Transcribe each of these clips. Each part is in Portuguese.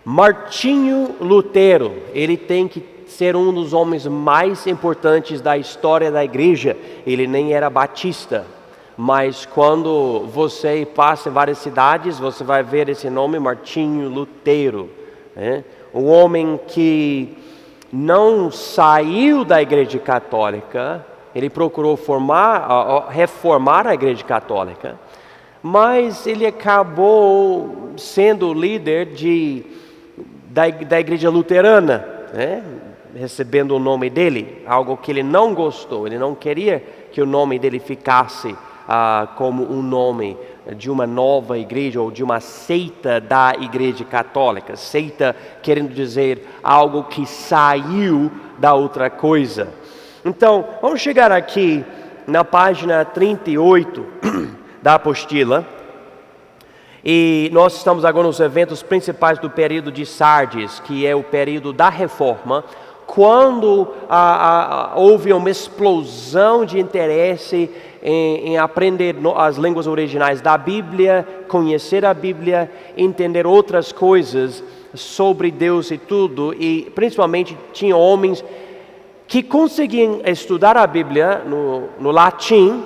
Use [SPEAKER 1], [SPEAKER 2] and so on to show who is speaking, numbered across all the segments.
[SPEAKER 1] Martinho Lutero, ele tem que ser um dos homens mais importantes da história da igreja. Ele nem era batista, mas quando você passa em várias cidades, você vai ver esse nome, Martinho Lutero, né? Um homem que não saiu da igreja católica, ele procurou reformar a igreja católica, mas ele acabou sendo líder da igreja luterana, né? Recebendo o nome dele, algo que ele não gostou. Ele não queria que o nome dele ficasse como um nome de uma nova igreja ou de uma seita da igreja católica. Seita querendo dizer algo que saiu da outra coisa. Então, vamos chegar aqui na página 38 da apostila. E nós estamos agora nos eventos principais do período de Sardes, que é o período da Reforma, quando houve uma explosão de interesse em aprender as línguas originais da Bíblia, conhecer a Bíblia, entender outras coisas sobre Deus e tudo, e principalmente tinha homens que conseguiam estudar a Bíblia no latim.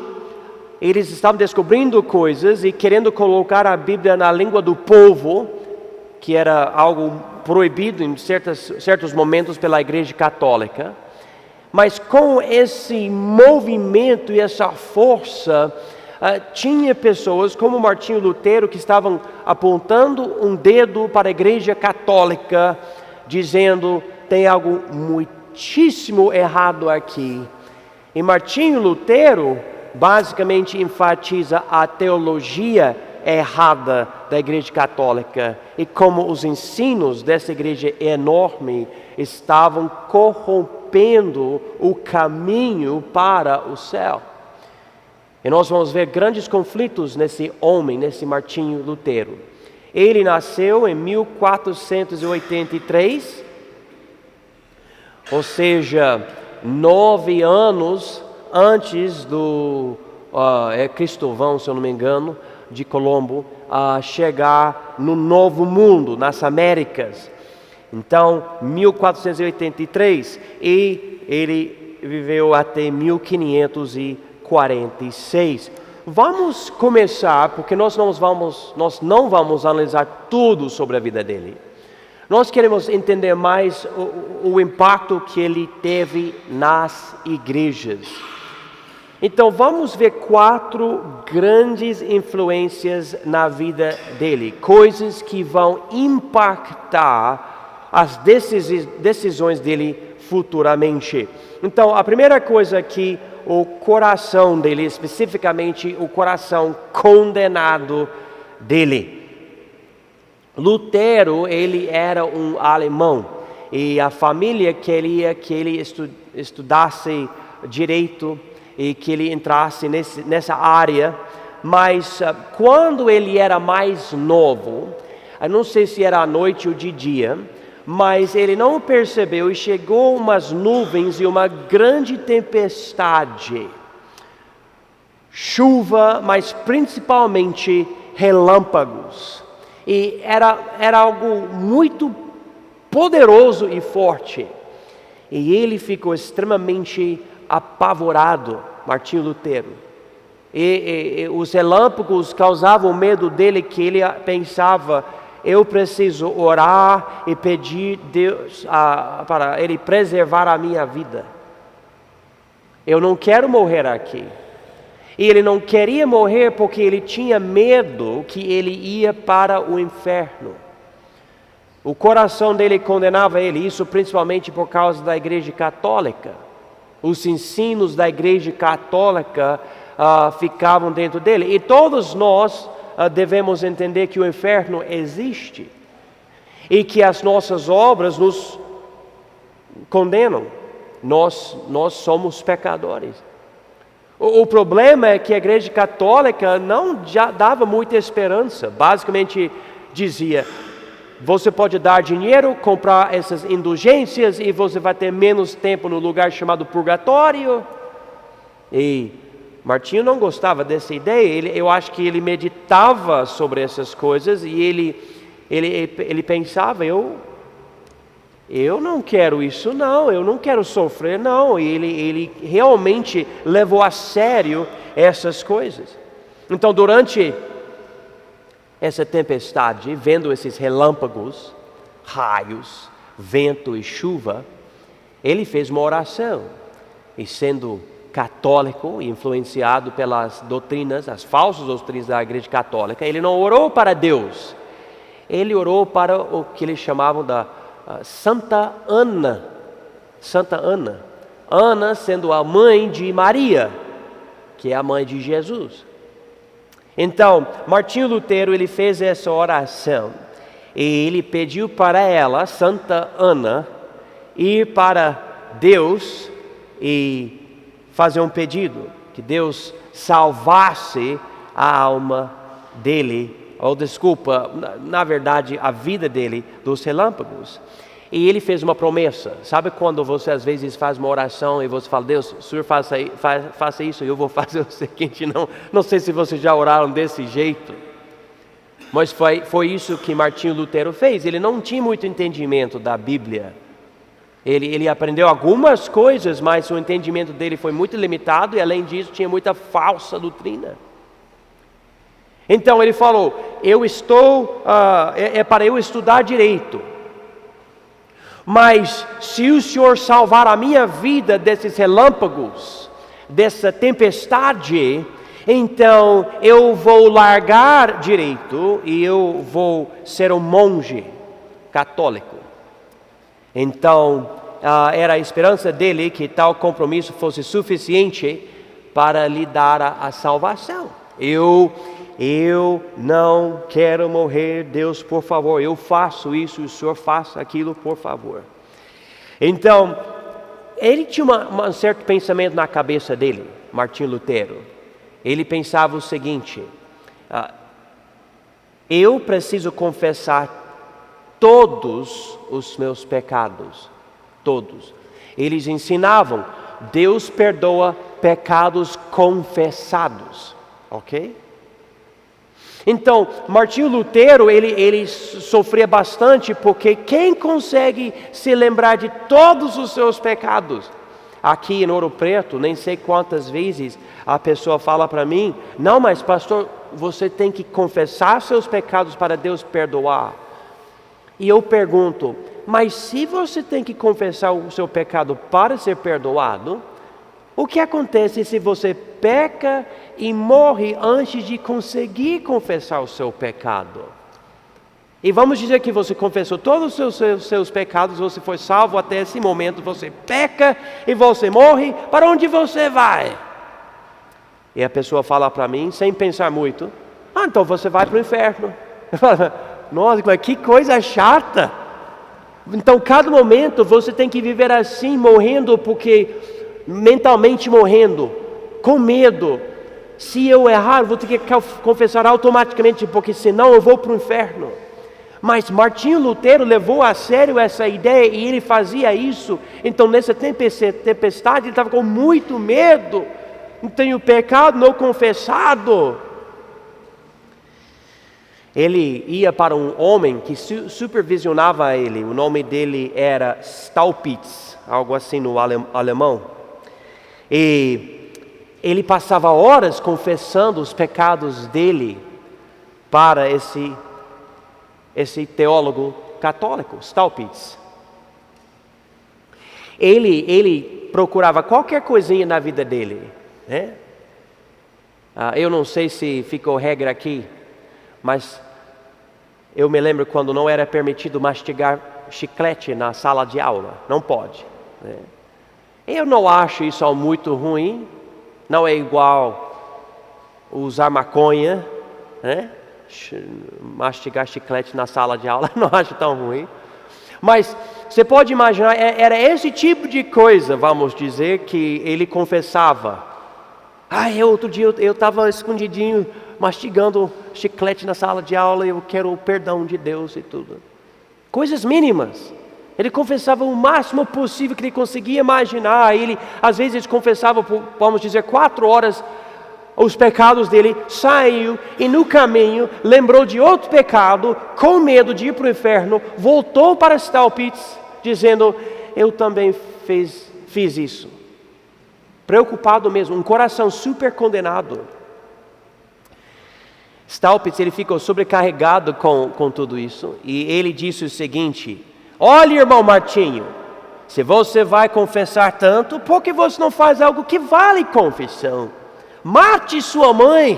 [SPEAKER 1] Eles estavam descobrindo coisas e querendo colocar a Bíblia na língua do povo, que era algo proibido em certos momentos pela Igreja Católica. Mas com esse movimento e essa força, tinha pessoas como Martinho Lutero que estavam apontando um dedo para a Igreja Católica, dizendo: tem algo muitíssimo errado aqui. E Martinho Lutero basicamente enfatiza a teologia errada da Igreja Católica e como os ensinos dessa igreja enorme estavam corrompendo o caminho para o céu. E nós vamos ver grandes conflitos nesse homem, nesse Martinho Lutero. Ele nasceu em 1483, ou seja, 9 anos antes do Cristóvão, se eu não me engano, de Colombo, chegar no Novo Mundo, nas Américas. Então, 1483, e ele viveu até 1546. Vamos começar, porque nós não vamos analisar tudo sobre a vida dele. Nós queremos entender mais o impacto que ele teve nas igrejas. Então vamos ver 4 grandes influências na vida dele, coisas que vão impactar as decisões dele futuramente. Então a primeira coisa aqui, o coração dele, especificamente o coração condenado dele. Lutero, ele era um alemão, e a família queria que ele estudasse direito e que ele entrasse nessa área, mas quando ele era mais novo, eu não sei se era à noite ou de dia, mas ele não percebeu e chegou umas nuvens e uma grande tempestade, chuva, mas principalmente relâmpagos, e era algo muito poderoso e forte, e ele ficou extremamente apavorado, Martinho Lutero. E os relâmpagos causavam medo dele, que ele pensava: eu preciso orar e pedir Deus para Ele preservar a minha vida. Eu não quero morrer aqui. E ele não queria morrer porque ele tinha medo que ele ia para o inferno. O coração dele condenava ele, isso principalmente por causa da Igreja Católica. Os ensinos da Igreja Católica ficavam dentro dele. E todos nós devemos entender que o inferno existe e que as nossas obras nos condenam. Nós somos pecadores. O problema é que a Igreja Católica não já dava muita esperança. Basicamente dizia: você pode dar dinheiro, comprar essas indulgências e você vai ter menos tempo no lugar chamado purgatório. E Martinho não gostava dessa ideia. Eu acho que ele meditava sobre essas coisas e ele ele pensava, eu não quero isso não, eu não quero sofrer não. E ele realmente levou a sério essas coisas. Então durante essa tempestade, vendo esses relâmpagos, raios, vento e chuva, ele fez uma oração. E sendo católico, influenciado pelas doutrinas, as falsas doutrinas da Igreja Católica, ele não orou para Deus. Ele orou para o que eles chamavam da Santa Ana. Santa Ana. Ana sendo a mãe de Maria, que é a mãe de Jesus. Então, Martinho Lutero, ele fez essa oração. E ele pediu para ela, Santa Ana, ir para Deus e fazer um pedido, que Deus salvasse a alma dele, ou desculpa, na verdade, a vida dele dos relâmpagos. E ele fez uma promessa. Sabe quando você às vezes faz uma oração e você fala, Deus, o Senhor faça isso e eu vou fazer o seguinte. Não sei se vocês já oraram desse jeito, mas foi isso que Martinho Lutero fez. Ele não tinha muito entendimento da Bíblia. Ele aprendeu algumas coisas, mas o entendimento dele foi muito limitado e além disso tinha muita falsa doutrina. Então ele falou, é para eu estudar direito, mas se o Senhor salvar a minha vida desses relâmpagos, dessa tempestade, então eu vou largar direito e eu vou ser um monge católico. Então, era a esperança dele que tal compromisso fosse suficiente para lhe dar a salvação. Eu não quero morrer, Deus, por favor, eu faço isso, o Senhor faça aquilo, por favor. Então, ele tinha um certo pensamento na cabeça dele, Martinho Lutero. Ele pensava o seguinte, eu preciso confessar todos os meus pecados, todos. Eles ensinavam, Deus perdoa pecados confessados, ok? Então, Martinho Lutero, ele sofria bastante, porque quem consegue se lembrar de todos os seus pecados? Aqui em Ouro Preto, nem sei quantas vezes a pessoa fala para mim, não, mas pastor, você tem que confessar seus pecados para Deus perdoar. E eu pergunto, mas se você tem que confessar o seu pecado para ser perdoado, o que acontece se você peca e morre antes de conseguir confessar o seu pecado? E vamos dizer que você confessou todos os seus pecados, você foi salvo até esse momento, você peca e você morre, para onde você vai? E a pessoa fala para mim, sem pensar muito, então você vai para o inferno. Nossa, que coisa chata. Então cada momento você tem que viver assim, morrendo, porque mentalmente morrendo, com medo. Se eu errar, vou ter que confessar automaticamente, porque senão eu vou para o inferno. Mas Martinho Lutero levou a sério essa ideia e ele fazia isso. Então nessa tempestade ele estava com muito medo. Tem o pecado não confessado. Ele ia para um homem que supervisionava ele. O nome dele era Staupitz, algo assim no alemão. E ele passava horas confessando os pecados dele para esse teólogo católico, Staupitz. Ele procurava qualquer coisinha na vida dele, né? Eu não sei se ficou regra aqui, mas eu me lembro quando não era permitido mastigar chiclete na sala de aula, não pode, né? Eu não acho isso muito ruim, não é igual usar maconha, né? Mastigar chiclete na sala de aula, não acho tão ruim. Mas você pode imaginar, era esse tipo de coisa, vamos dizer, que ele confessava. Outro dia eu estava escondidinho, mastigando chiclete na sala de aula e eu quero o perdão de Deus e tudo. Coisas mínimas. Ele confessava o máximo possível que ele conseguia imaginar. Ele, às vezes, confessava por, vamos dizer, 4 horas os pecados dele, saiu e no caminho lembrou de outro pecado, com medo de ir para o inferno, voltou para Staupitz, dizendo: eu também fiz isso. Preocupado mesmo, um coração super condenado. Staupitz, ele ficou sobrecarregado com tudo isso, e ele disse o seguinte: olha, irmão Martinho, se você vai confessar tanto, por que você não faz algo que vale confissão? Mate sua mãe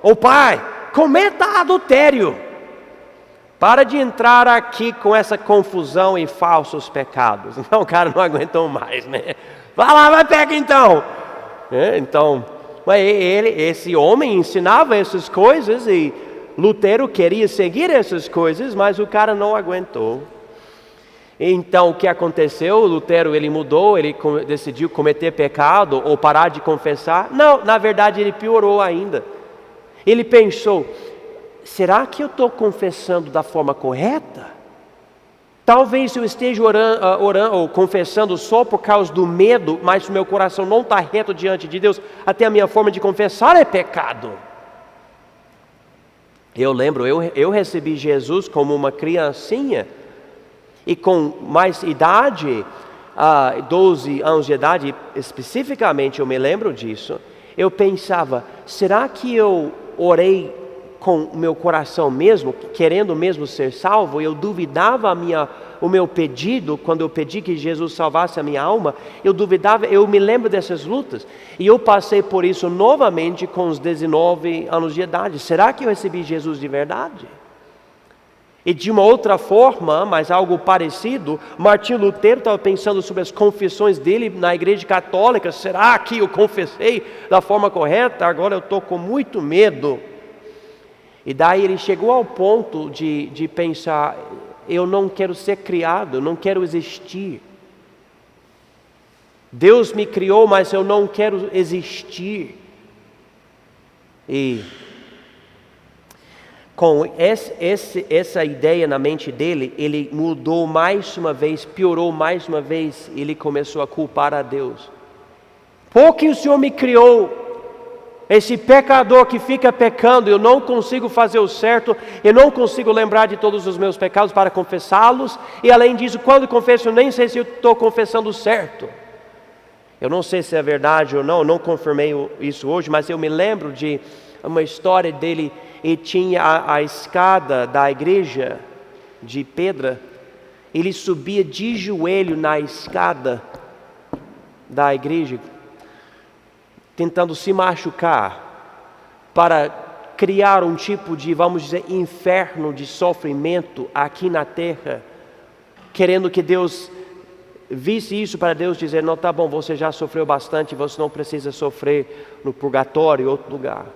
[SPEAKER 1] ou pai, cometa adultério. Para de entrar aqui com essa confusão e falsos pecados. Não, o cara não aguentou mais, né? Vai lá, vai, pega então. Então, esse homem ensinava essas coisas e Lutero queria seguir essas coisas, mas o cara não aguentou. Então, o que aconteceu? Lutero, ele mudou, ele decidiu cometer pecado ou parar de confessar? Não, na verdade ele piorou ainda. Ele pensou: será que eu estou confessando da forma correta? Talvez eu esteja orando ou confessando só por causa do medo, mas o meu coração não está reto diante de Deus, até a minha forma de confessar é pecado. Eu lembro, eu recebi Jesus como uma criancinha, e com mais idade, 12 anos de idade especificamente, eu me lembro disso, eu pensava: será que eu orei com o meu coração mesmo, querendo mesmo ser salvo? Eu duvidava o meu pedido, quando eu pedi que Jesus salvasse a minha alma, eu duvidava. Eu me lembro dessas lutas, e eu passei por isso novamente com os 19 anos de idade. Será que eu recebi Jesus de verdade? E de uma outra forma, mas algo parecido, Martinho Lutero estava pensando sobre as confissões dele na igreja católica. Será que eu confessei da forma correta? Agora eu estou com muito medo. E daí ele chegou ao ponto de pensar: eu não quero ser criado, eu não quero existir. Deus me criou, mas eu não quero existir. E com essa ideia na mente dele, ele mudou mais uma vez, piorou mais uma vez, ele começou a culpar a Deus. Por que o Senhor me criou? Esse pecador que fica pecando, eu não consigo fazer o certo, eu não consigo lembrar de todos os meus pecados para confessá-los, e além disso, quando confesso, eu nem sei se eu estou confessando certo. Eu não sei se é verdade ou não, eu não confirmei isso hoje, mas eu me lembro de uma história dele. E tinha a escada da igreja de pedra, ele subia de joelho na escada da igreja, tentando se machucar, para criar um tipo de, vamos dizer, inferno de sofrimento aqui na terra, querendo que Deus visse isso, para Deus dizer: não, tá bom, você já sofreu bastante, você não precisa sofrer no purgatório ou outro lugar.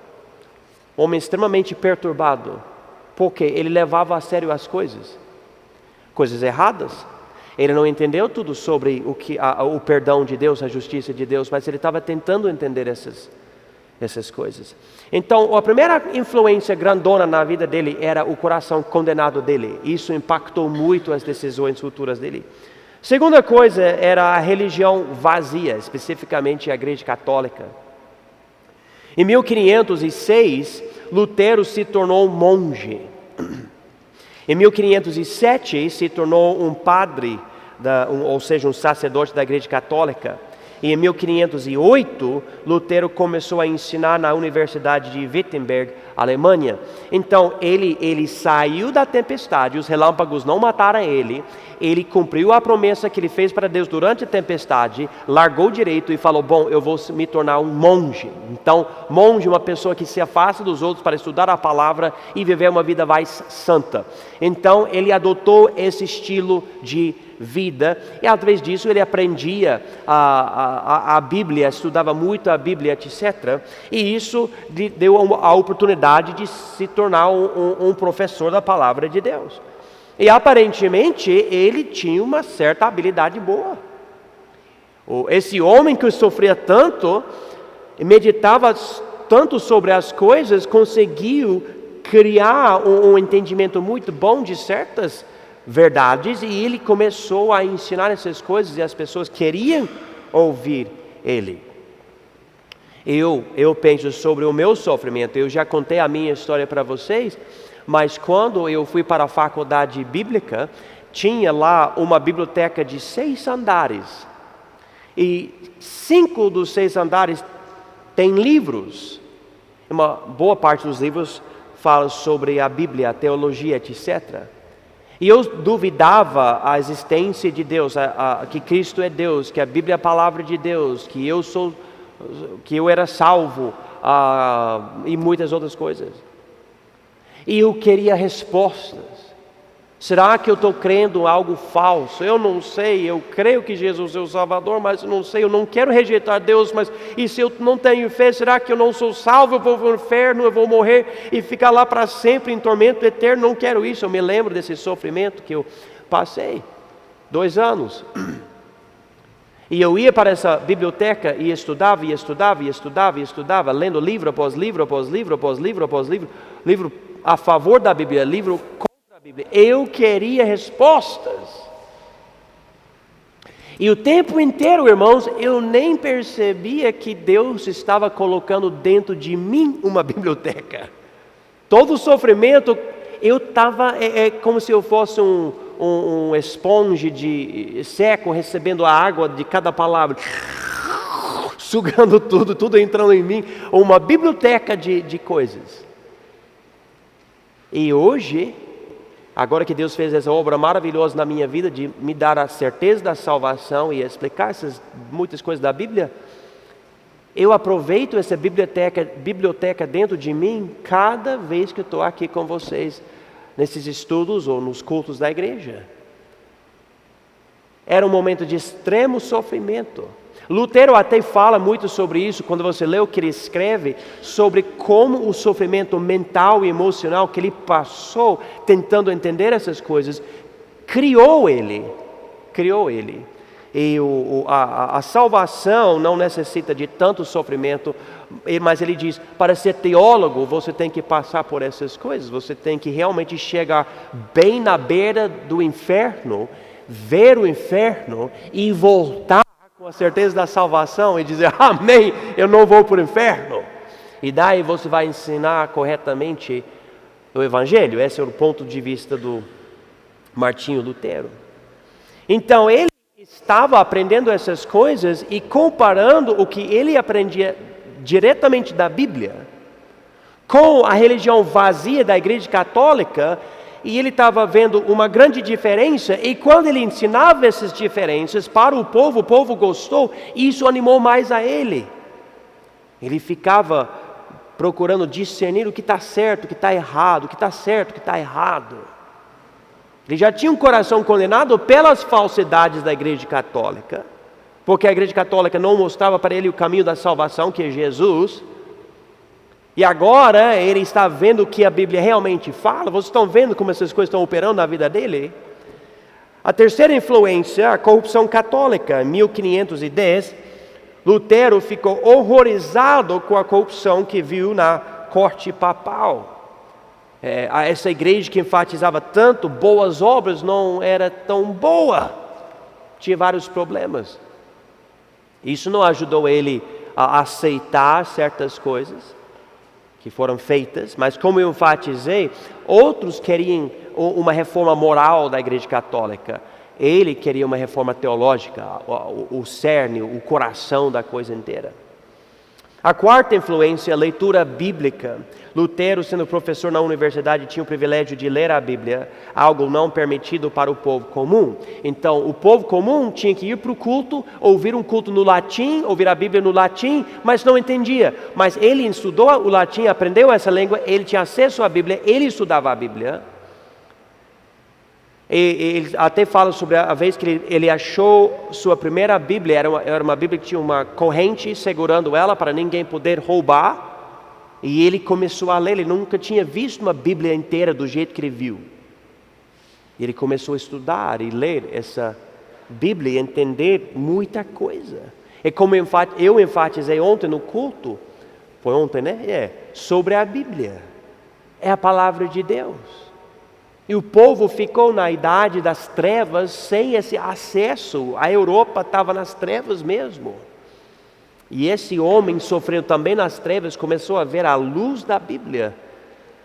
[SPEAKER 1] Homem extremamente perturbado, porque ele levava a sério as coisas erradas. Ele não entendeu tudo sobre o perdão de Deus, a justiça de Deus, mas ele estava tentando entender essas coisas. Então, a primeira influência grandona na vida dele era o coração condenado dele. Isso impactou muito as decisões futuras dele. Segunda coisa era a religião vazia, especificamente a igreja católica. Em 1506, Lutero se tornou monge. Em 1507, se tornou um padre, ou seja, um sacerdote da igreja católica. E em 1508, Lutero começou a ensinar na Universidade de Wittenberg, Alemanha. Então, ele saiu da tempestade, os relâmpagos não mataram ele cumpriu a promessa que ele fez para Deus durante a tempestade, largou direito e falou: bom, eu vou me tornar um monge. Então, monge é uma pessoa que se afasta dos outros para estudar a palavra e viver uma vida mais santa. Então, ele adotou esse estilo de vida, e através disso ele aprendia a Bíblia, estudava muito a Bíblia, etc. E isso deu a oportunidade de se tornar um professor da palavra de Deus. E aparentemente ele tinha uma certa habilidade boa. Esse homem que sofria tanto, meditava tanto sobre as coisas, conseguiu criar um entendimento muito bom de certas verdades, e ele começou a ensinar essas coisas e as pessoas queriam ouvir ele. Eu penso sobre o meu sofrimento. Eu já contei a minha história para vocês, mas quando eu fui para a faculdade bíblica, tinha lá uma biblioteca de 6 andares. E 5 dos 6 andares tem livros. Uma boa parte dos livros fala sobre a Bíblia, a teologia, etc. E eu duvidava a existência de Deus, que Cristo é Deus, que a Bíblia é a palavra de Deus, que eu era salvo, e muitas outras coisas. E eu queria respostas. Será que eu estou crendo em algo falso? Eu não sei, eu creio que Jesus é o Salvador, mas eu não sei, eu não quero rejeitar Deus, mas e se eu não tenho fé, será que eu não sou salvo? Eu vou para o inferno, eu vou morrer e ficar lá para sempre em tormento eterno? Não quero isso. Eu me lembro desse sofrimento que eu passei, 2 anos. E eu ia para essa biblioteca e estudava, lendo livro após livro, após livro, após livro, após livro, livro a favor da Bíblia, livro contra a Bíblia. Eu queria respostas. E o tempo inteiro, irmãos, eu nem percebia que Deus estava colocando dentro de mim uma biblioteca. Todo o sofrimento, eu estava, como se eu fosse um esponja de seco, recebendo a água de cada palavra, sugando tudo entrando em mim, uma biblioteca de coisas. E hoje, agora que Deus fez essa obra maravilhosa na minha vida, de me dar a certeza da salvação e explicar essas muitas coisas da Bíblia, eu aproveito essa biblioteca dentro de mim, cada vez que eu estou aqui com vocês, nesses estudos ou nos cultos da igreja. Era um momento de extremo sofrimento. Lutero até fala muito sobre isso, quando você lê o que ele escreve, sobre como o sofrimento mental e emocional que ele passou, tentando entender essas coisas, criou ele. E a salvação não necessita de tanto sofrimento, mas ele diz, para ser teólogo, você tem que passar por essas coisas, você tem que realmente chegar bem na beira do inferno, ver o inferno e voltar com a certeza da salvação e dizer, amém, eu não vou para o inferno. E daí você vai ensinar corretamente o Evangelho. Esse é o ponto de vista do Martinho Lutero. Então ele estava aprendendo essas coisas e comparando o que ele aprendia diretamente da Bíblia com a religião vazia da Igreja Católica, e ele estava vendo uma grande diferença, e quando ele ensinava essas diferenças para o povo gostou, e isso animou mais a ele. Ele ficava procurando discernir o que está certo, o que está errado, o que está certo, o que está errado. Ele já tinha um coração condenado pelas falsidades da Igreja Católica, porque a Igreja Católica não mostrava para ele o caminho da salvação, que é Jesus. E agora ele está vendo o que a Bíblia realmente fala. Vocês estão vendo como essas coisas estão operando na vida dele? A terceira influência, a corrupção católica. Em 1510, Lutero ficou horrorizado com a corrupção que viu na corte papal. Essa igreja que enfatizava tanto boas obras não era tão boa. Tinha vários problemas. Isso não ajudou ele a aceitar certas coisas que foram feitas, mas como eu enfatizei, outros queriam uma reforma moral da Igreja Católica. Ele queria uma reforma teológica, o cerne, o coração da coisa inteira. A quarta influência, a leitura bíblica. Lutero, sendo professor na universidade, tinha o privilégio de ler a Bíblia, algo não permitido para o povo comum. Então, o povo comum tinha que ir para o culto, ouvir um culto no latim, ouvir a Bíblia no latim, mas não entendia. Mas ele estudou o latim, aprendeu essa língua, ele tinha acesso à Bíblia, ele estudava a Bíblia. Ele até fala sobre a vez que ele achou sua primeira Bíblia, era uma Bíblia que tinha uma corrente segurando ela para ninguém poder roubar, e ele começou a ler. Ele nunca tinha visto uma Bíblia inteira do jeito que ele viu. Ele começou a estudar e ler essa Bíblia e entender muita coisa. E como eu enfatizei ontem no culto, foi ontem, né? Sobre a Bíblia. É a palavra de Deus. E o povo ficou na idade das trevas sem esse acesso. A Europa estava nas trevas mesmo. E esse homem sofreu também nas trevas, começou a ver a luz da Bíblia,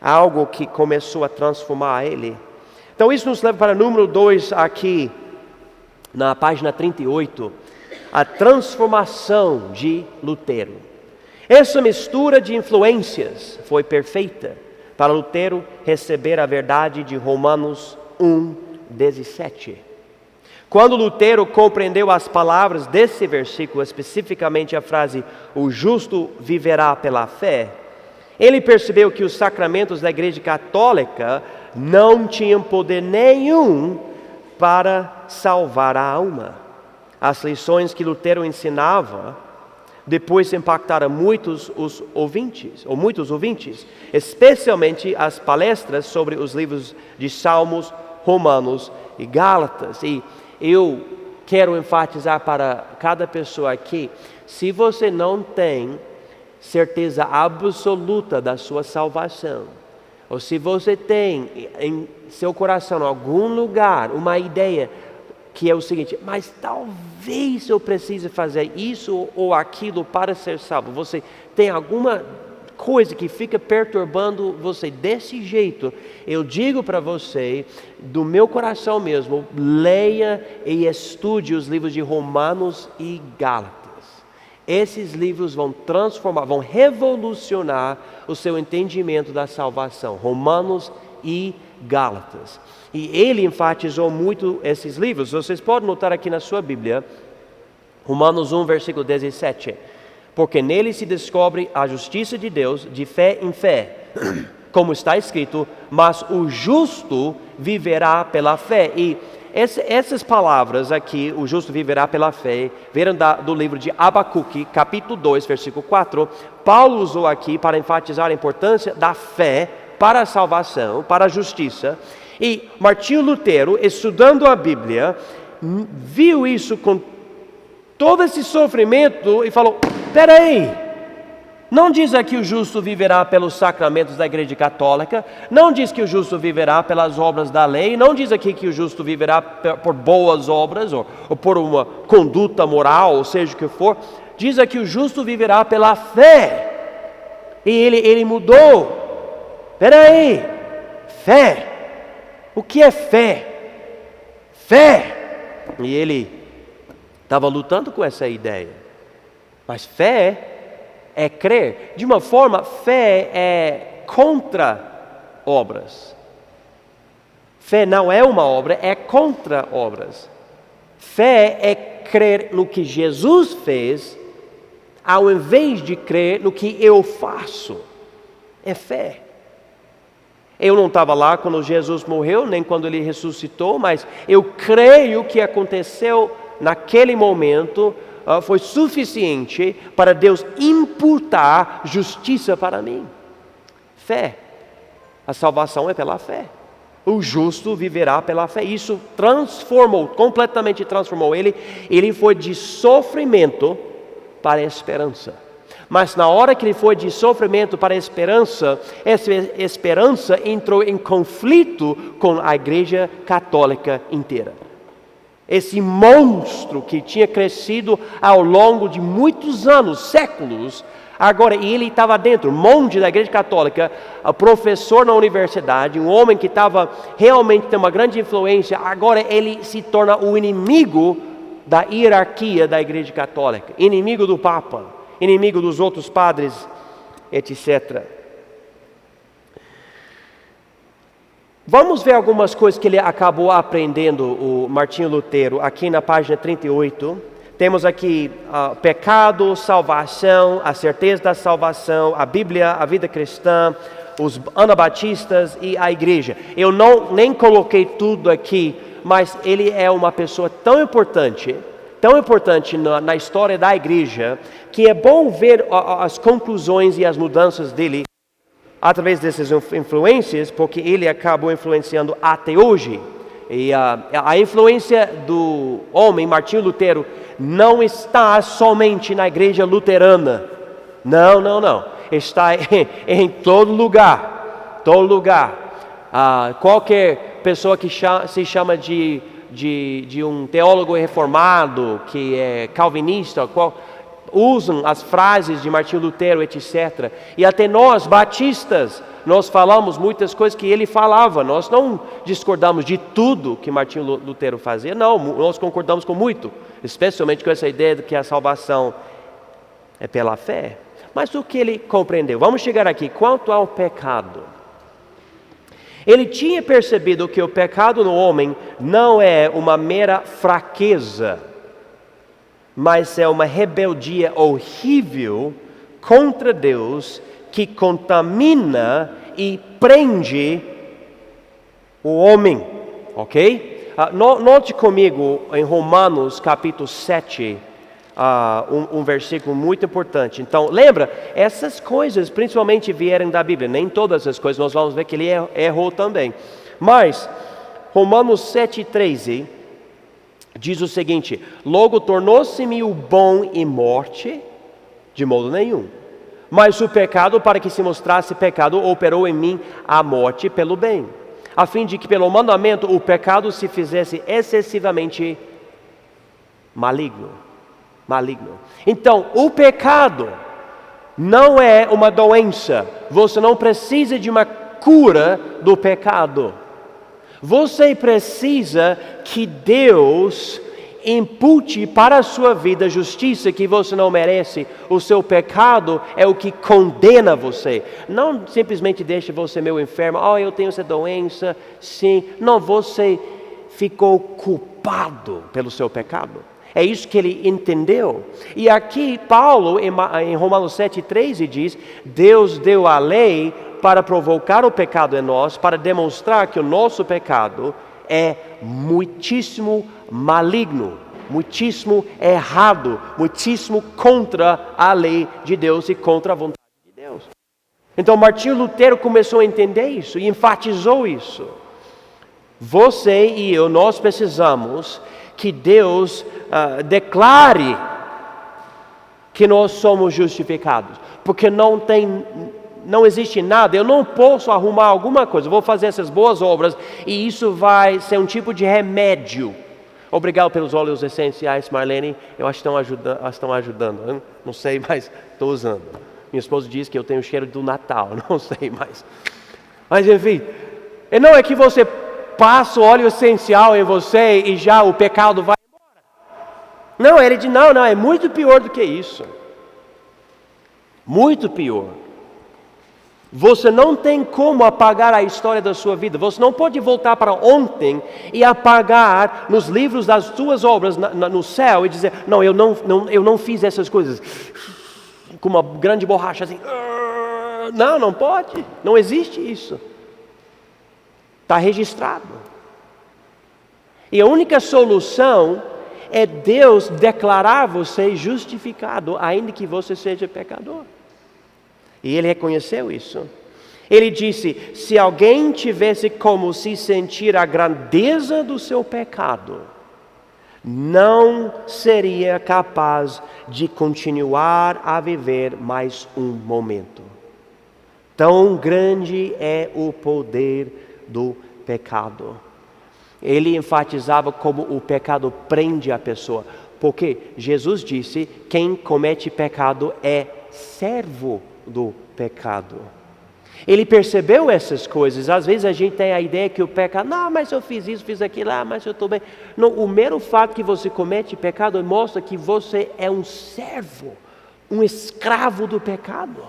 [SPEAKER 1] algo que começou a transformar ele. Então isso nos leva para o número 2 aqui, na página 38, a transformação de Lutero. Essa mistura de influências foi perfeita para Lutero receber a verdade de Romanos 1:17. Quando Lutero compreendeu as palavras desse versículo, especificamente a frase, o justo viverá pela fé, ele percebeu que os sacramentos da Igreja Católica não tinham poder nenhum para salvar a alma. As lições que Lutero ensinava depois impactaram muitos ouvintes, especialmente as palestras sobre os livros de Salmos, Romanos e Gálatas. E eu quero enfatizar para cada pessoa aqui, se você não tem certeza absoluta da sua salvação, ou se você tem em seu coração, em algum lugar, uma ideia que é o seguinte, mas talvez eu precise fazer isso ou aquilo para ser salvo. Você tem alguma coisa que fica perturbando você desse jeito, eu digo para você, do meu coração mesmo, leia e estude os livros de Romanos e Gálatas. Esses livros vão transformar, vão revolucionar o seu entendimento da salvação. Romanos e Gálatas. E ele enfatizou muito esses livros. Vocês podem notar aqui na sua Bíblia, Romanos 1, versículo 17. Porque nele se descobre a justiça de Deus de fé em fé, como está escrito, mas o justo viverá pela fé. E essas palavras aqui, o justo viverá pela fé, vieram do livro de Abacuque, capítulo 2, versículo 4. Paulo usou aqui para enfatizar a importância da fé para a salvação, para a justiça. E Martinho Lutero, estudando a Bíblia, viu isso com todo esse sofrimento e falou, peraí, não diz aqui o justo viverá pelos sacramentos da Igreja Católica, não diz que o justo viverá pelas obras da lei, não diz aqui que o justo viverá por boas obras ou por uma conduta moral, ou seja o que for, diz aqui o justo viverá pela fé. E ele mudou. Peraí, fé. O que é fé? Fé! E ele estava lutando com essa ideia. Mas fé é crer. De uma forma, fé é contra obras. Fé não é uma obra, é contra obras. Fé é crer no que Jesus fez, ao invés de crer no que eu faço. É fé. Eu não estava lá quando Jesus morreu, nem quando ele ressuscitou, mas eu creio que aconteceu naquele momento foi suficiente para Deus imputar justiça para mim. Fé. A salvação é pela fé. O justo viverá pela fé. Isso transformou, completamente transformou ele. Ele foi de sofrimento para a esperança. Mas na hora que ele foi de sofrimento para a esperança, essa esperança entrou em conflito com a Igreja Católica inteira. Esse monstro que tinha crescido ao longo de muitos anos, séculos, agora ele estava dentro, monge da Igreja Católica, professor na universidade, um homem que estava realmente tendo uma grande influência, agora ele se torna o inimigo da hierarquia da Igreja Católica, inimigo do Papa, inimigo dos outros padres, etc. Vamos ver algumas coisas que ele acabou aprendendo, o Martinho Lutero, aqui na página 38. Temos aqui pecado, salvação, a certeza da salvação, a Bíblia, a vida cristã, os anabatistas e a igreja. Eu nem coloquei tudo aqui, mas ele é uma pessoa tão importante na história da igreja, que é bom ver as conclusões e as mudanças dele através dessas influências, porque ele acabou influenciando até hoje. E a influência do homem, Martinho Lutero, não está somente na igreja luterana. Não. Está em todo lugar. Qualquer pessoa que se chama de um teólogo reformado, que é calvinista, usam as frases de Martinho Lutero, etc. E até nós, batistas, nós falamos muitas coisas que ele falava. Nós não discordamos de tudo que Martinho Lutero fazia, não, nós concordamos com muito, especialmente com essa ideia de que a salvação é pela fé. Mas o que ele compreendeu? Vamos chegar aqui, quanto ao pecado. Ele tinha percebido que o pecado no homem não é uma mera fraqueza, mas é uma rebeldia horrível contra Deus que contamina e prende o homem, ok? Note comigo em Romanos capítulo 7, um versículo muito importante. Então, lembra, essas coisas principalmente vieram da Bíblia, nem todas as coisas, nós vamos ver que ele errou também. Mas, Romanos 7,13 diz o seguinte: logo tornou-se-me o bom em morte, de modo nenhum. Mas o pecado, para que se mostrasse pecado, operou em mim a morte pelo bem, a fim de que pelo mandamento o pecado se fizesse excessivamente maligno. Então, o pecado não é uma doença. Você não precisa de uma cura do pecado. Você precisa que Deus impute para a sua vida justiça que você não merece. O seu pecado é o que condena você. Não simplesmente deixa você meio enfermo. Eu tenho essa doença, sim. Não, você ficou culpado pelo seu pecado. É isso que ele entendeu. E aqui Paulo, em Romanos 7,13 diz: Deus deu a lei para provocar o pecado em nós, para demonstrar que o nosso pecado é muitíssimo maligno, muitíssimo errado, muitíssimo contra a lei de Deus e contra a vontade de Deus. Então Martinho Lutero começou a entender isso e enfatizou isso. Você e eu, nós precisamos que Deus declare que nós somos justificados, porque não existe nada. Eu não posso arrumar alguma coisa, vou fazer essas boas obras e isso vai ser um tipo de remédio. Obrigado pelos óleos essenciais, Marlene, eu acho que estão ajudando, não sei, mas estou usando. Minha esposa diz que eu tenho o cheiro do Natal, não sei mais. Mas enfim, não é que você passa o óleo essencial em você e já o pecado vai embora. Não, ele diz, não, é muito pior do que isso. Muito pior. Você não tem como apagar a história da sua vida. Você não pode voltar para ontem e apagar nos livros das suas obras no céu e dizer, não, eu não fiz essas coisas com uma grande borracha assim. Não pode. Não existe isso. Está registrado. E a única solução é Deus declarar você justificado, ainda que você seja pecador. E ele reconheceu isso. Ele disse: se alguém tivesse como se sentir a grandeza do seu pecado, não seria capaz de continuar a viver mais um momento. Tão grande é o poder do pecado. Ele enfatizava como o pecado prende a pessoa, porque Jesus disse: quem comete pecado é servo do pecado. Ele percebeu essas coisas. Às vezes a gente tem a ideia que o pecado, não, mas eu fiz isso, fiz aquilo, mas eu estou bem. Não, o mero fato que você comete pecado mostra que você é um servo, um escravo do pecado.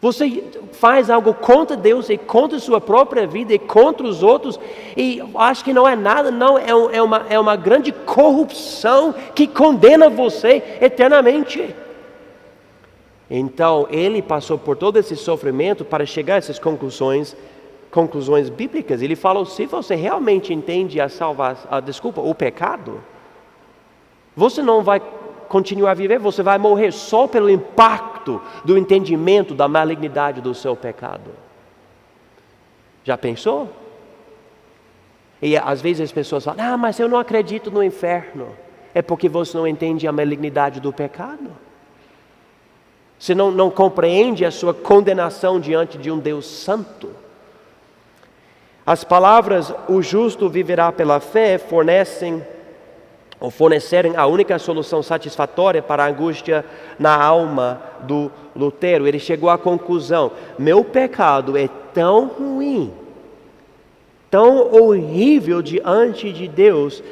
[SPEAKER 1] Você faz algo contra Deus e contra a sua própria vida e contra os outros, e acho que não é nada, não, é uma grande corrupção que condena você eternamente. Então, ele passou por todo esse sofrimento para chegar a essas conclusões bíblicas. Ele falou: se você realmente entende o pecado, você não vai continuar a viver, você vai morrer só pelo impacto do entendimento da malignidade do seu pecado. Já pensou? E às vezes as pessoas falam: mas eu não acredito no inferno. É porque você não entende a malignidade do pecado. Você não compreende a sua condenação diante de um Deus santo. As palavras, o justo viverá pela fé, fornecem ou fornecerem a única solução satisfatória para a angústia na alma do Lutero. Ele chegou à conclusão: meu pecado é tão ruim, tão horrível diante de Deus,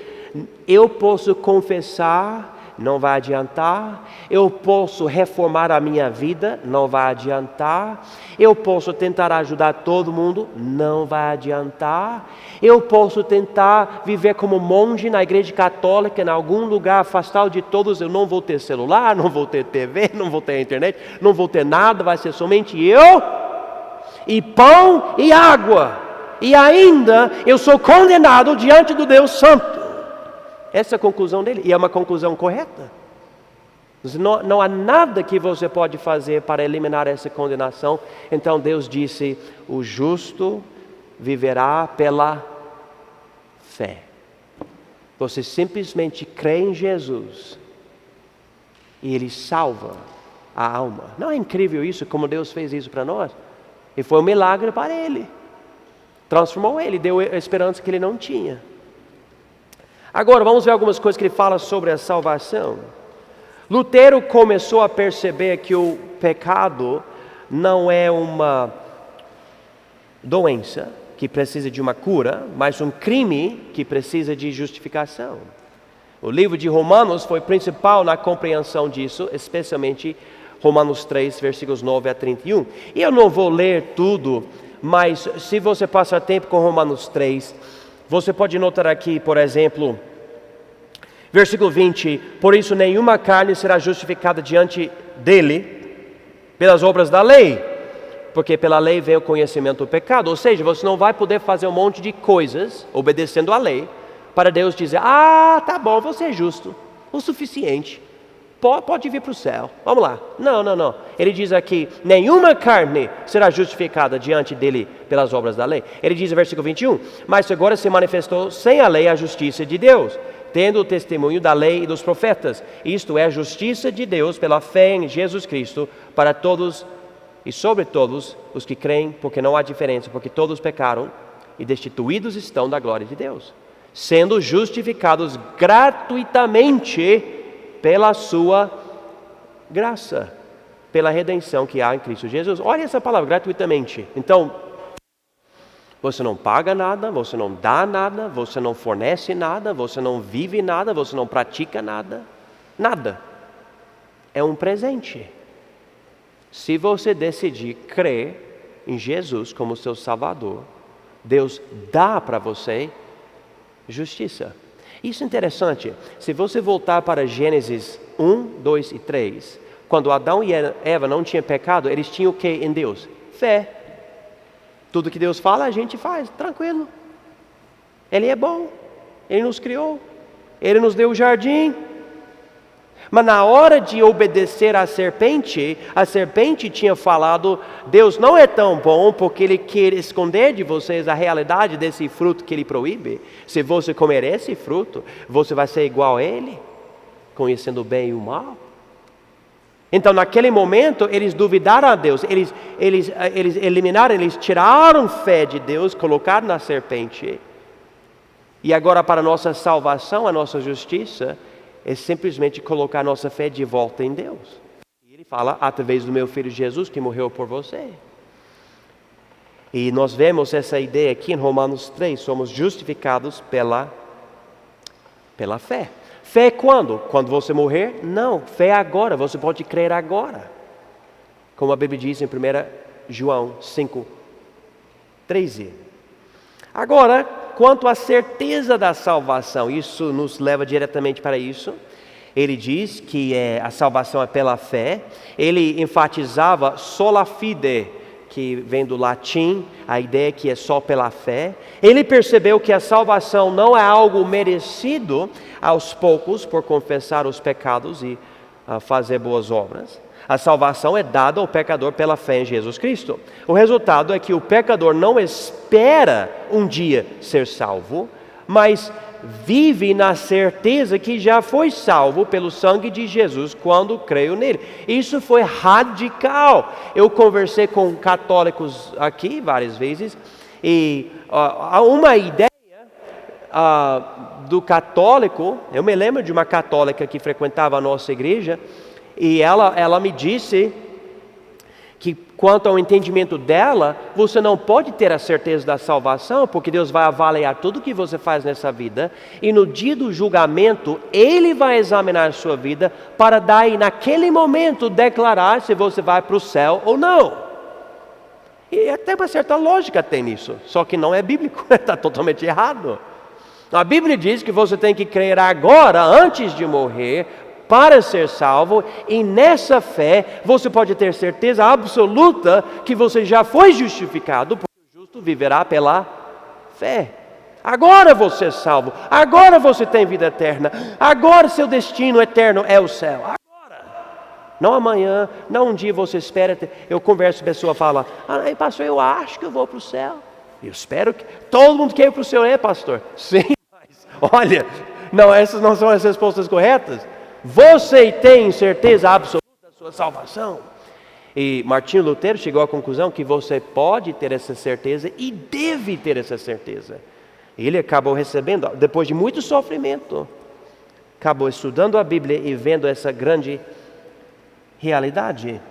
[SPEAKER 1] eu posso confessar, não vai adiantar. Eu posso reformar a minha vida, não vai adiantar. Eu posso tentar ajudar todo mundo, não vai adiantar. Eu posso tentar viver como monge na igreja católica, em algum lugar afastado de todos. Eu não vou ter celular, não vou ter TV, não vou ter internet, não vou ter nada. Vai ser somente eu e pão e água. E ainda eu sou condenado diante do Deus Santo. Essa é a conclusão dele, e é uma conclusão correta. Não há nada que você pode fazer para eliminar essa condenação. Então Deus disse: o justo viverá pela fé. Você simplesmente crê em Jesus e Ele salva a alma. Não é incrível isso, como Deus fez isso para nós? E foi um milagre para Ele. Transformou Ele, deu a esperança que Ele não tinha. Agora vamos ver algumas coisas que ele fala sobre a salvação. Lutero começou a perceber que o pecado não é uma doença que precisa de uma cura, mas um crime que precisa de justificação. O livro de Romanos foi principal na compreensão disso, especialmente Romanos 3, versículos 9 a 31. E eu não vou ler tudo, mas se você passar tempo com Romanos 3, você pode notar aqui, por exemplo, versículo 20: por isso nenhuma carne será justificada diante dele pelas obras da lei, porque pela lei vem o conhecimento do pecado. Ou seja, você não vai poder fazer um monte de coisas obedecendo à lei para Deus dizer: ah, tá bom, você é justo o suficiente, pode vir para o céu, vamos lá. Não. Ele diz aqui: nenhuma carne será justificada diante dele pelas obras da lei. Ele diz no versículo 21: mas agora se manifestou sem a lei a justiça de Deus, tendo o testemunho da lei e dos profetas. Isto é a justiça de Deus pela fé em Jesus Cristo para todos e sobre todos os que creem, porque não há diferença, porque todos pecaram e destituídos estão da glória de Deus, sendo justificados gratuitamente pela sua graça, pela redenção que há em Cristo Jesus. Olha essa palavra, gratuitamente. Então, você não paga nada, você não dá nada, você não fornece nada, você não vive nada, você não pratica nada. Nada. É um presente. Se você decidir crer em Jesus como seu Salvador, Deus dá para você justiça. Isso é interessante. Se você voltar para Gênesis 1, 2 e 3, quando Adão e Eva não tinham pecado, eles tinham o que em Deus? Fé. Tudo que Deus fala, a gente faz, tranquilo. Ele é bom, Ele nos criou, Ele nos deu o jardim. Mas na hora de obedecer à serpente, a serpente tinha falado: Deus não é tão bom porque Ele quer esconder de vocês a realidade desse fruto que Ele proíbe. Se você comer esse fruto, você vai ser igual a Ele, conhecendo o bem e o mal. Então naquele momento eles duvidaram a Deus, eles eliminaram, eles tiraram fé de Deus, colocaram na serpente. E agora para a nossa salvação, a nossa justiça, é simplesmente colocar nossa fé de volta em Deus. E Ele fala: através do meu Filho Jesus que morreu por você. E nós vemos essa ideia aqui em Romanos 3, somos justificados pela fé. Fé quando? Quando você morrer? Não, fé agora, você pode crer agora. Como a Bíblia diz em 1 João 5, 13. Agora, quanto à certeza da salvação, isso nos leva diretamente para isso. Ele diz que a salvação é pela fé. Ele enfatizava sola fide, que vem do latim, a ideia que é só pela fé. Ele percebeu que a salvação não é algo merecido aos poucos por confessar os pecados e fazer boas obras. A salvação é dada ao pecador pela fé em Jesus Cristo. O resultado é que o pecador não espera um dia ser salvo, mas vive na certeza que já foi salvo pelo sangue de Jesus quando creio nele. Isso foi radical. Eu conversei com católicos aqui várias vezes e há uma ideia do católico. Eu me lembro de uma católica que frequentava a nossa igreja, e ela me disse que quanto ao entendimento dela, você não pode ter a certeza da salvação, porque Deus vai avaliar tudo que você faz nessa vida, e no dia do julgamento, Ele vai examinar a sua vida, para daí naquele momento declarar se você vai para o céu ou não. E até uma certa lógica tem nisso, só que não é bíblico, está totalmente errado. A Bíblia diz que você tem que crer agora, antes de morrer, para ser salvo, e nessa fé você pode ter certeza absoluta que você já foi justificado, porque o justo viverá pela fé. Agora você é salvo, agora você tem vida eterna, agora seu destino eterno é o céu. Agora, não amanhã, não um dia você espera. Eu converso com a pessoa, fala: pastor, eu acho que eu vou para o céu. Eu espero que todo mundo quer ir para o céu, pastor? Sim, mas olha, não, essas não são as respostas corretas. Você tem certeza absoluta da sua salvação? E Martinho Lutero chegou à conclusão que você pode ter essa certeza e deve ter essa certeza. Ele acabou recebendo, depois de muito sofrimento, acabou estudando a Bíblia e vendo essa grande realidade.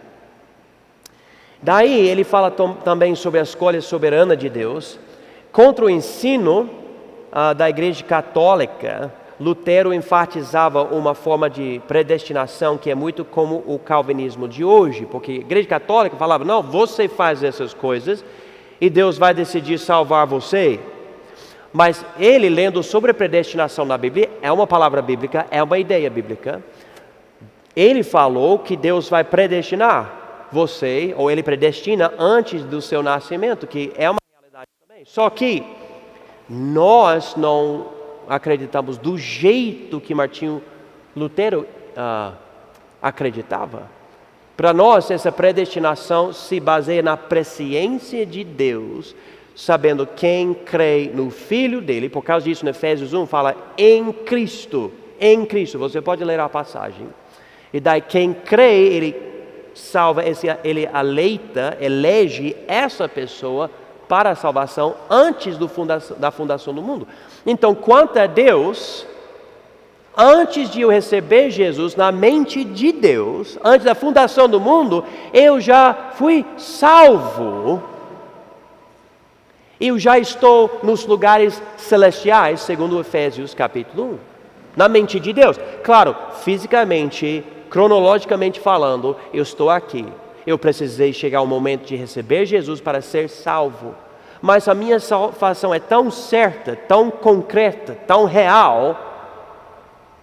[SPEAKER 1] Daí ele fala também sobre a escolha soberana de Deus. Contra o ensino da Igreja Católica, Lutero enfatizava uma forma de predestinação que é muito como o calvinismo de hoje, porque a Igreja Católica falava: não, você faz essas coisas e Deus vai decidir salvar você. Mas ele, lendo sobre a predestinação na Bíblia, é uma palavra bíblica, é uma ideia bíblica. Ele falou que Deus vai predestinar você, ou Ele predestina antes do seu nascimento, que é uma realidade também. Só que nós não acreditamos do jeito que Martinho Lutero acreditava. Para nós, essa predestinação se baseia na presciência de Deus, sabendo quem crê no Filho dele. Por causa disso, no Efésios 1 fala em Cristo. Em Cristo, você pode ler a passagem. E daí quem crê, ele salva, ele elege essa pessoa para a salvação antes da fundação do mundo. Então, quanto a Deus, antes de eu receber Jesus na mente de Deus, antes da fundação do mundo, eu já fui salvo. Eu já estou nos lugares celestiais, segundo Efésios capítulo 1, na mente de Deus. Claro, fisicamente, cronologicamente falando, eu estou aqui. Eu precisei chegar ao momento de receber Jesus para ser salvo. Mas a minha salvação é tão certa, tão concreta, tão real,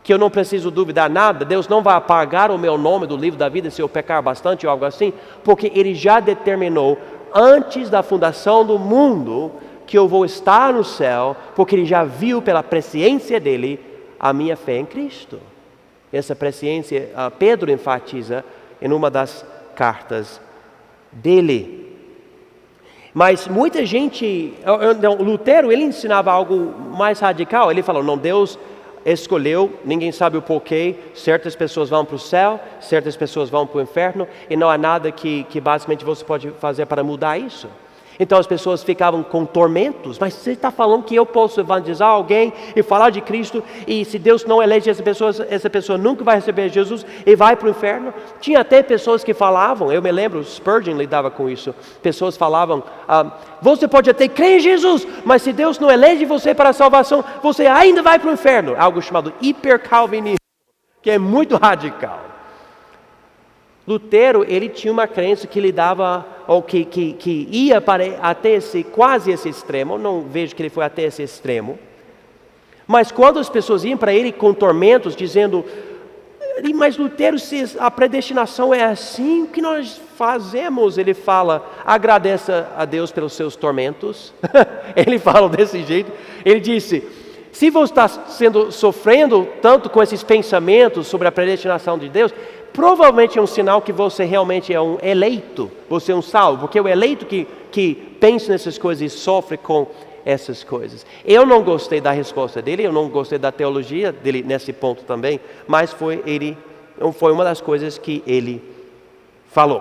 [SPEAKER 1] que eu não preciso duvidar nada. Deus não vai apagar o meu nome do livro da vida se eu pecar bastante ou algo assim, porque Ele já determinou antes da fundação do mundo que eu vou estar no céu, porque Ele já viu pela presciência dEle a minha fé em Cristo. Essa presciência Pedro enfatiza em uma das cartas dele. Mas muita gente, Lutero, ele ensinava algo mais radical. Ele falou: não, Deus escolheu, ninguém sabe o porquê, certas pessoas vão para o céu, certas pessoas vão para o inferno, e não há nada que basicamente você pode fazer para mudar isso. Então as pessoas ficavam com tormentos. Mas você está falando que eu posso evangelizar alguém e falar de Cristo, e se Deus não elege essa pessoa nunca vai receber Jesus e vai para o inferno? Tinha até pessoas que falavam, eu me lembro, Spurgeon lidava com isso. Pessoas falavam: você pode até crer em Jesus, mas se Deus não elege você para a salvação, você ainda vai para o inferno. Algo chamado hipercalvinismo, que é muito radical. Lutero, ele tinha uma crença que lidava, ou que ia até quase esse extremo. Eu não vejo que ele foi até esse extremo. Mas quando as pessoas iam para ele com tormentos, dizendo: mas Lutero, se a predestinação é assim, o que nós fazemos? Ele fala: agradeça a Deus pelos seus tormentos. Ele fala desse jeito. Ele disse: se você está sofrendo tanto com esses pensamentos sobre a predestinação de Deus, provavelmente é um sinal que você realmente é um eleito, você é um salvo, porque é o eleito que pensa nessas coisas e sofre com essas coisas. Eu não gostei da resposta dele, eu não gostei da teologia dele nesse ponto também, mas foi uma das coisas que ele falou.